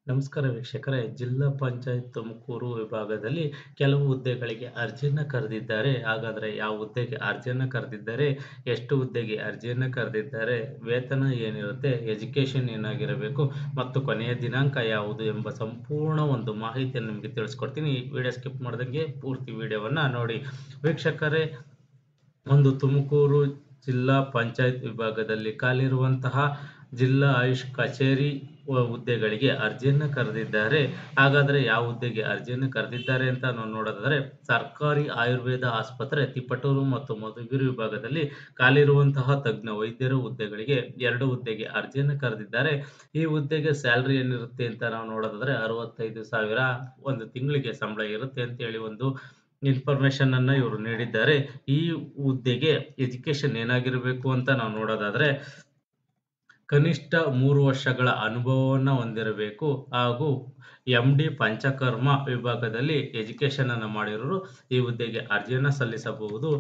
ನಮಸ್ಕಾರ ವೀಕ್ಷಕರೇ, ಜಿಲ್ಲಾ ಪಂಚಾಯತ್ ತುಮಕೂರು ವಿಭಾಗದಲ್ಲಿ ಕೆಲವು ಹುದ್ದೆಗಳಿಗೆ ಅರ್ಜಿಯನ್ನು ಕರೆದಿದ್ದಾರೆ. ಹಾಗಾದರೆ ಯಾವ ಹುದ್ದೆಗೆ ಅರ್ಜಿಯನ್ನು ಕರೆದಿದ್ದಾರೆ, ಎಷ್ಟು ಹುದ್ದೆಗೆ ಅರ್ಜಿಯನ್ನು ಕರೆದಿದ್ದಾರೆ, ವೇತನ ಏನಿರುತ್ತೆ, ಎಜುಕೇಷನ್ ಏನಾಗಿರಬೇಕು ಮತ್ತು ಕೊನೆಯ ದಿನಾಂಕ ಯಾವುದು ಎಂಬ ಸಂಪೂರ್ಣ ಒಂದು ಮಾಹಿತಿಯನ್ನು ನಿಮಗೆ ತಿಳಿಸ್ಕೊಡ್ತೀನಿ. ವಿಡಿಯೋ ಸ್ಕಿಪ್ ಮಾಡ್ದಂಗೆ ಪೂರ್ತಿ ವಿಡಿಯೋವನ್ನು ನೋಡಿ. ವೀಕ್ಷಕರೇ, ಒಂದು ತುಮಕೂರು ಜಿಲ್ಲಾ ಪಂಚಾಯತ್ ವಿಭಾಗದಲ್ಲಿ ಖಾಲಿರುವಂತಹ ಜಿಲ್ಲಾ ಆಯುಷ್ ಕಚೇರಿ ಹುದ್ದೆಗಳಿಗೆ ಅರ್ಜಿಯನ್ನು ಕರೆದಿದ್ದಾರೆ. ಹಾಗಾದರೆ ಯಾವ ಹುದ್ದೆಗೆ ಅರ್ಜಿಯನ್ನು ಕರೆದಿದ್ದಾರೆ ಅಂತ ನಾವು ನೋಡೋದಾದರೆ, ಸರ್ಕಾರಿ ಆಯುರ್ವೇದ ಆಸ್ಪತ್ರೆ ತಿಪಟೂರು ಮತ್ತು ಮಧುಗಿರಿ ವಿಭಾಗದಲ್ಲಿ ಖಾಲಿರುವಂತಹ ತಜ್ಞ ವೈದ್ಯರ ಹುದ್ದೆಗಳಿಗೆ 2 ಹುದ್ದೆಗೆ ಅರ್ಜಿಯನ್ನು ಕರೆದಿದ್ದಾರೆ. ಈ ಹುದ್ದೆಗೆ ಸ್ಯಾಲ್ರಿ ಏನಿರುತ್ತೆ ಅಂತ ನಾವು ನೋಡೋದಾದರೆ 65,000 ಒಂದು ತಿಂಗಳಿಗೆ ಸಂಬಳ ಇರುತ್ತೆ ಅಂತೇಳಿ ಒಂದು ಇನ್ಫಾರ್ಮೇಶನ್ ಅನ್ನ ಇವರು ನೀಡಿದ್ದಾರೆ. ಈ ಹುದ್ದೆಗೆ ಎಜುಕೇಶನ್ ಏನಾಗಿರಬೇಕು ಅಂತ ನಾವು ನೋಡೋದಾದ್ರೆ, ಕನಿಷ್ಠ 3 ವರ್ಷಗಳ ಅನುಭವವನ್ನು ಹೊಂದಿರಬೇಕು ಹಾಗೂ MD ಪಂಚಕರ್ಮ ವಿಭಾಗದಲ್ಲಿ ಎಜುಕೇಶನ್ ಅನ್ನು ಮಾಡಿರೋರು ಈ ಹುದ್ದೆಗೆ ಅರ್ಜಿಯನ್ನು ಸಲ್ಲಿಸಬಹುದು.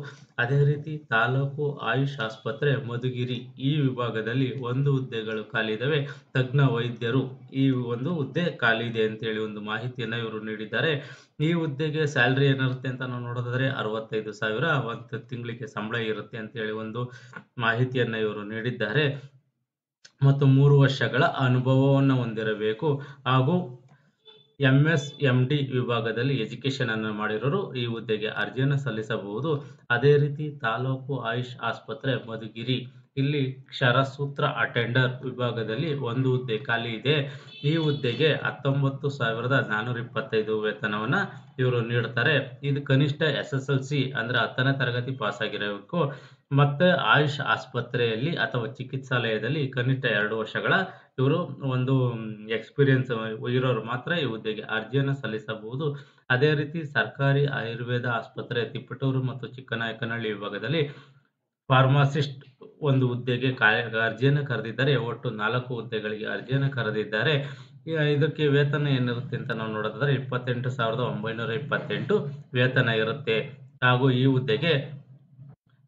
ಅದೇ ರೀತಿ ತಾಲೂಕು ಆಯುಷ್ ಆಸ್ಪತ್ರೆ ಮಧುಗಿರಿ ಈ ವಿಭಾಗದಲ್ಲಿ 1 ಹುದ್ದೆಗಳು ಖಾಲಿ ಇದಾವೆ. ತಜ್ಞ ವೈದ್ಯರು ಈ ಒಂದು ಹುದ್ದೆ ಖಾಲಿ ಇದೆ ಅಂತೇಳಿ ಒಂದು ಮಾಹಿತಿಯನ್ನು ಇವರು ನೀಡಿದ್ದಾರೆ. ಈ ಹುದ್ದೆಗೆ ಸ್ಯಾಲ್ರಿ ಏನಿರುತ್ತೆ ಅಂತ ನಾವು ನೋಡೋದಾದ್ರೆ 65,000 ಒಂದು ತಿಂಗಳಿಗೆ ಸಂಬಳ ಇರುತ್ತೆ ಅಂತೇಳಿ ಒಂದು ಮಾಹಿತಿಯನ್ನು ಇವರು ನೀಡಿದ್ದಾರೆ. ಮತ್ತು 3 ವರ್ಷಗಳ ಅನುಭವವನ್ನು ಹೊಂದಿರಬೇಕು ಹಾಗೂ MS MD ವಿಭಾಗದಲ್ಲಿ ಎಜುಕೇಶನ್ ಅನ್ನು ಮಾಡಿರೋರು ಈ ಹುದ್ದೆಗೆ ಅರ್ಜಿಯನ್ನು ಸಲ್ಲಿಸಬಹುದು. ಅದೇ ರೀತಿ ತಾಲೂಕು ಆಯುಷ್ ಆಸ್ಪತ್ರೆ ಮಧುಗಿರಿ ಇಲ್ಲಿ ಕ್ಷರಸೂತ್ರ ಅಟೆಂಡರ್ ವಿಭಾಗದಲ್ಲಿ 1 ಹುದ್ದೆ ಖಾಲಿ ಇದೆ. ಈ ಹುದ್ದೆಗೆ 19,425 ವೇತನವನ್ನ ಇವರು ನೀಡ್ತಾರೆ. ಇದು ಕನಿಷ್ಠ SSLC ಅಂದ್ರೆ 10ನೇ ತರಗತಿ ಪಾಸ್ ಆಗಿರಬೇಕು. ಮತ್ತೆ ಆಯುಷ್ ಆಸ್ಪತ್ರೆಯಲ್ಲಿ ಅಥವಾ ಚಿಕಿತ್ಸಾಲಯದಲ್ಲಿ ಕನಿಷ್ಠ 2 ವರ್ಷಗಳ ಇವರು ಒಂದು ಎಕ್ಸ್ಪೀರಿಯನ್ಸ್ ಇರೋರು ಮಾತ್ರ ಈ ಹುದ್ದೆಗೆ ಅರ್ಜಿಯನ್ನು ಸಲ್ಲಿಸಬಹುದು. ಅದೇ ರೀತಿ ಸರ್ಕಾರಿ ಆಯುರ್ವೇದ ಆಸ್ಪತ್ರೆ ತಿಪಟೂರು ಮತ್ತು ಚಿಕ್ಕನಾಯಕನಹಳ್ಳಿ ವಿಭಾಗದಲ್ಲಿ ಫಾರ್ಮಾಸಿಸ್ಟ್ ಒಂದು ಹುದ್ದೆಗೆ ಅರ್ಜಿಯನ್ನು ಕರೆದಿದ್ದಾರೆ. ಒಟ್ಟು 4 ಹುದ್ದೆಗಳಿಗೆ ಅರ್ಜಿಯನ್ನು ಕರೆದಿದ್ದಾರೆ. ಇದಕ್ಕೆ ವೇತನ ಏನಿರುತ್ತೆ ಅಂತ ನಾವು ನೋಡೋದಾದ್ರೆ 28,928 ವೇತನ ಇರುತ್ತೆ ಹಾಗೂ ಈ ಹುದ್ದೆಗೆ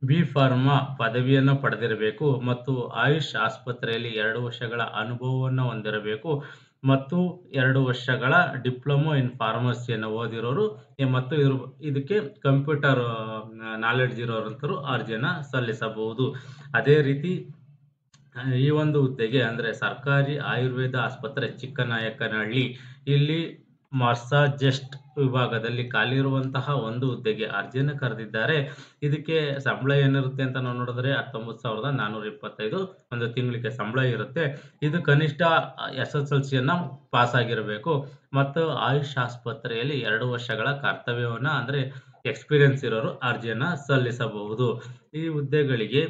B.Pharma ಪದವಿಯನ್ನು ಪಡೆದಿರಬೇಕು ಮತ್ತು ಆಯುಷ್ ಆಸ್ಪತ್ರೆಯಲ್ಲಿ 2 ವರ್ಷಗಳ ಅನುಭವವನ್ನು ಹೊಂದಿರಬೇಕು ಮತ್ತು 2 ವರ್ಷಗಳ ಡಿಪ್ಲೊಮಾ ಇನ್ ಫಾರ್ಮಸಿಯನ್ನು ಓದಿರೋರು ಮತ್ತು ಇದಕ್ಕೆ ಕಂಪ್ಯೂಟರ್ ನಾಲೆಡ್ಜ್ ಇರೋರಂತರು ಅರ್ಜಿಯನ್ನು ಸಲ್ಲಿಸಬಹುದು. ಅದೇ ರೀತಿ ಈ ಒಂದು ಹುದ್ದೆಗೆ ಅಂದರೆ ಸರ್ಕಾರಿ ಆಯುರ್ವೇದ ಆಸ್ಪತ್ರೆ ಚಿಕ್ಕನಾಯಕನಹಳ್ಳಿ ಇಲ್ಲಿ ಮಸಾಜಿಸ್ಟ್ ವಿಭಾಗದಲ್ಲಿ ಖಾಲಿ ಇರುವಂತಹ 1 ಹುದ್ದೆಗೆ ಅರ್ಜಿಯನ್ನು ಕರೆದಿದ್ದಾರೆ. ಇದಕ್ಕೆ ಸಂಬಳ ಏನಿರುತ್ತೆ ಅಂತ ನಾವು ನೋಡಿದ್ರೆ 19,425 ಒಂದು ತಿಂಗಳಿಗೆ ಸಂಬಳ ಇರುತ್ತೆ. ಇದು ಕನಿಷ್ಠ SSLCಯನ್ನು ಪಾಸ್ ಆಗಿರಬೇಕು ಮತ್ತು ಆಯುಷ್ ಆಸ್ಪತ್ರೆಯಲ್ಲಿ 2 ವರ್ಷಗಳ ಕರ್ತವ್ಯವನ್ನ ಅಂದ್ರೆ ಎಕ್ಸ್ಪೀರಿಯನ್ಸ್ ಇರೋರು ಅರ್ಜಿಯನ್ನು ಸಲ್ಲಿಸಬಹುದು. ಈ ಹುದ್ದೆಗಳಿಗೆ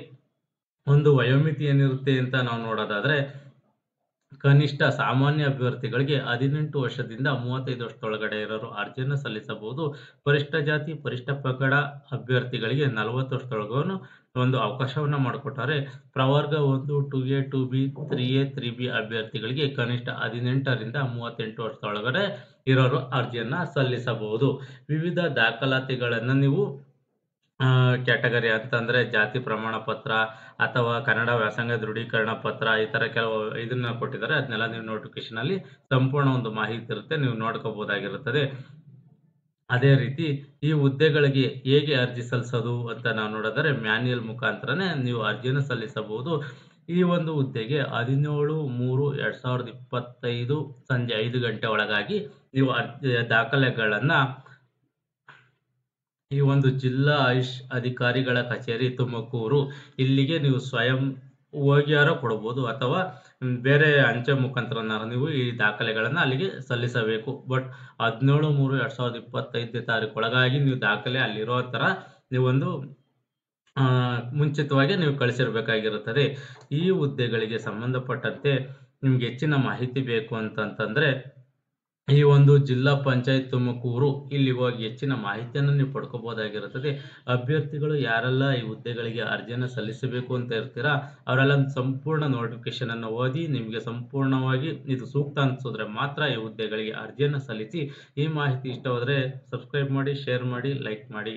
ಒಂದು ವಯೋಮಿತಿ ಏನಿರುತ್ತೆ ಅಂತ ನಾವು ನೋಡೋದಾದ್ರೆ, ಕನಿಷ್ಠ ಸಾಮಾನ್ಯ ಅಭ್ಯರ್ಥಿಗಳಿಗೆ 18 ವರ್ಷದಿಂದ 35 ವರ್ಷದೊಳಗಡೆ ಇರೋರು ಅರ್ಜಿಯನ್ನು ಸಲ್ಲಿಸಬಹುದು. ಪರಿಷ್ಠ ಜಾತಿ ಪರಿಷ್ಠ ಪಂಗಡ ಅಭ್ಯರ್ಥಿಗಳಿಗೆ 40 ವರ್ಷದೊಳಗೂ ಒಂದು ಅವಕಾಶವನ್ನ ಮಾಡಿಕೊಟ್ಟಾರೆ. ಪ್ರವರ್ಗ 1, 2A, 2B, 3A, 3B ಅಭ್ಯರ್ಥಿಗಳಿಗೆ ಕನಿಷ್ಠ 18ರಿಂದ 38 ವರ್ಷದೊಳಗಡೆ ಇರೋರು ಅರ್ಜಿಯನ್ನ ಸಲ್ಲಿಸಬಹುದು. ವಿವಿಧ ದಾಖಲಾತಿಗಳನ್ನು ನೀವು ಕ್ಯಾಟಗರಿ ಅಂತಂದ್ರೆ ಜಾತಿ ಪ್ರಮಾಣ ಪತ್ರ ಅಥವಾ ಕನ್ನಡ ವ್ಯಾಸಂಗ ದೃಢೀಕರಣ ಪತ್ರ ಈ ತರ ಕೆಲವು ಇದನ್ನ ಕೊಟ್ಟಿದ್ದಾರೆ. ಅದನ್ನೆಲ್ಲ ನೀವು ನೋಟಿಫಿಕೇಶನ್ ಅಲ್ಲಿ ಸಂಪೂರ್ಣ ಒಂದು ಮಾಹಿತಿ ಇರುತ್ತೆ, ನೀವು ನೋಡ್ಕೋಬಹುದಾಗಿರುತ್ತದೆ. ಅದೇ ರೀತಿ ಈ ಹುದ್ದೆಗಳಿಗೆ ಹೇಗೆ ಅರ್ಜಿ ಸಲ್ಲಿಸೋದು ಅಂತ ನಾವು ನೋಡಿದರೆ ಮ್ಯಾನ್ಯುಯಲ್ ಮುಖಾಂತರನೇ ನೀವು ಅರ್ಜಿಯನ್ನು ಸಲ್ಲಿಸಬಹುದು. ಈ ಒಂದು ಹುದ್ದೆಗೆ 17/3/2025 ಸಂಜೆ 5 ಗಂಟೆ ಒಳಗಾಗಿ ನೀವು ದಾಖಲೆಗಳನ್ನ ಈ ಒಂದು ಜಿಲ್ಲಾ ಆಯುಷ್ ಅಧಿಕಾರಿಗಳ ಕಚೇರಿ ತುಮಕೂರು ಇಲ್ಲಿಗೆ ನೀವು ಸ್ವಯಂ ಹೋಗಿಯಾರ ಕೊಡಬಹುದು ಅಥವಾ ಬೇರೆ ಅಂಚೆ ಮುಖಾಂತರ ನೀವು ಈ ದಾಖಲೆಗಳನ್ನು ಅಲ್ಲಿಗೆ ಸಲ್ಲಿಸಬೇಕು. ಬಟ್ 17/3/2025 ತಾರೀಕು ಒಳಗಾಗಿ ನೀವು ದಾಖಲೆ ಅಲ್ಲಿರೋ ತರ ನೀವೊಂದು ಮುಂಚಿತವಾಗಿ ನೀವು ಕಳಿಸಿರ್ಬೇಕಾಗಿರುತ್ತದೆ. ಈ ಹುದ್ದೆಗಳಿಗೆ ಸಂಬಂಧಪಟ್ಟಂತೆ ನಿಮ್ಗೆ ಹೆಚ್ಚಿನ ಮಾಹಿತಿ ಬೇಕು ಅಂತಂದ್ರೆ ಈ ಒಂದು ಜಿಲ್ಲಾ ಪಂಚಾಯತ್ ತುಮಕೂರು ಇಲ್ಲಿ ಹೋಗಿ ಹೆಚ್ಚಿನ ಮಾಹಿತಿಯನ್ನು ನೀವು ಪಡ್ಕೋಬಹುದಾಗಿರುತ್ತದೆ. ಅಭ್ಯರ್ಥಿಗಳು ಯಾರೆಲ್ಲ ಈ ಹುದ್ದೆಗಳಿಗೆ ಅರ್ಜಿಯನ್ನು ಸಲ್ಲಿಸಬೇಕು ಅಂತ ಇರ್ತೀರಾ ಅವರೆಲ್ಲ ಸಂಪೂರ್ಣ ನೋಟಿಫಿಕೇಶನ್ ಅನ್ನು ಓದಿ ನಿಮಗೆ ಸಂಪೂರ್ಣವಾಗಿ ಇದು ಸೂಕ್ತ ಅನ್ಸಿದ್ರೆ ಮಾತ್ರ ಈ ಹುದ್ದೆಗಳಿಗೆ ಅರ್ಜಿಯನ್ನು ಸಲ್ಲಿಸಿ. ಈ ಮಾಹಿತಿ ಇಷ್ಟವಾದರೆ ಸಬ್ಸ್ಕ್ರೈಬ್ ಮಾಡಿ, ಶೇರ್ ಮಾಡಿ, ಲೈಕ್ ಮಾಡಿ.